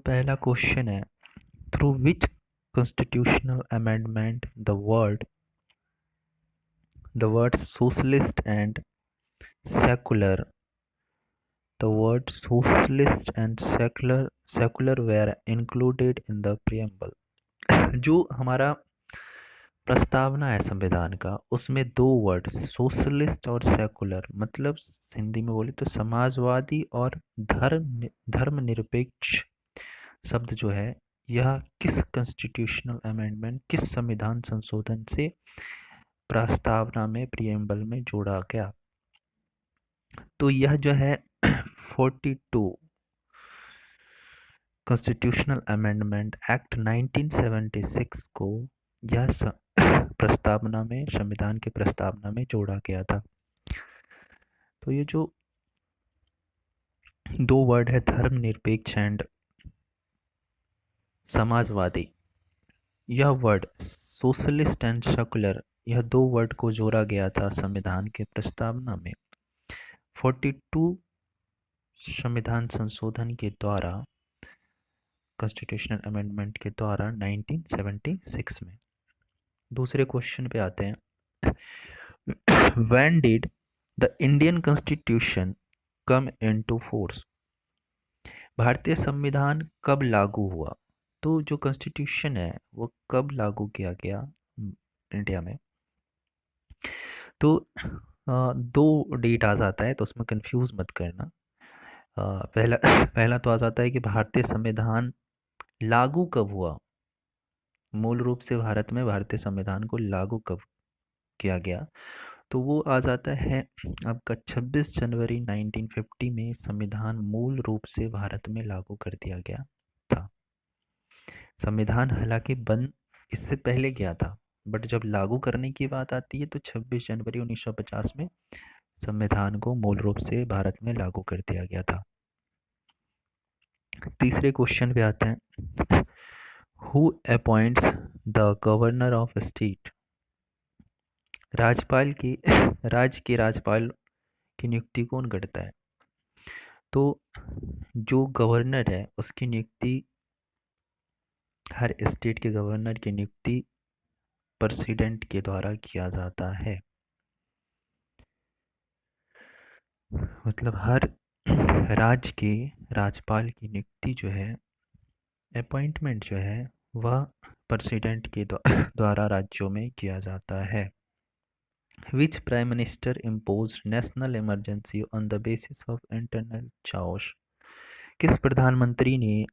पहला क्वेश्चन है, through which constitutional amendment the word socialist and secular the word socialist and secular were included in the preamble. जो हमारा प्रस्तावना है संविधान का, उसमें दो वर्ड सोशलिस्ट और सेकुलर, मतलब हिंदी में बोले तो समाजवादी और धर्मनिरपेक्ष शब्द जो है, यह किस कॉन्स्टिट्यूशनल अमेंडमेंट, किस संविधान संशोधन से प्रस्तावना में प्रियम्बल में जोड़ा गया। तो यह जो है 42 कॉन्स्टिट्यूशनल अमेंडमेंट एक्ट 1976 को यह प्रस्तावना में, संविधान के प्रस्तावना में जोड़ा गया था। तो ये जो दो वर्ड है धर्मनिरपेक्ष एंड समाजवादी, यह वर्ड सोशलिस्ट एंड सेकुलर, यह दो वर्ड को जोड़ा गया था संविधान के प्रस्तावना में 42 संविधान संशोधन के द्वारा, कॉन्स्टिट्यूशनल अमेंडमेंट के द्वारा 1976 में। दूसरे क्वेश्चन पे आते हैं। When did the Indian constitution come into force? भारतीय संविधान कब लागू हुआ? तो जो कॉन्स्टिट्यूशन है वो कब लागू किया गया इंडिया में? तो दो डेट आ जाता है, तो उसमें कंफ्यूज मत करना। पहला पहला तो आ जाता है कि भारतीय संविधान लागू कब हुआ, मूल रूप से भारत में भारतीय संविधान को लागू कब किया गया। तो वो आ जाता है आपका 26 जनवरी 1950 में संविधान मूल रूप से भारत में लागू कर दिया गया था। संविधान हालांकि बन इससे पहले गया था, बट जब लागू करने की बात आती है तो 26 जनवरी 1950 में संविधान को मूल रूप से भारत में लागू कर दिया गया था। तीसरे क्वेश्चन पे आते हैं। Who appoints the governor of state? राज्यपाल की राज्य के राज्यपाल की नियुक्ति कौन करता है? तो जो गवर्नर है उसकी नियुक्ति, हर स्टेट के गवर्नर की नियुक्ति प्रेसिडेंट के द्वारा किया जाता है। मतलब हर राज्य के राज्यपाल की नियुक्ति जो है, अपॉइंटमेंट जो है, वह प्रेसिडेंट के द्वारा राज्यों में किया जाता है। Which prime minister imposed national emergency on the basis of internal chaos? किस प्रधानमंत्री ने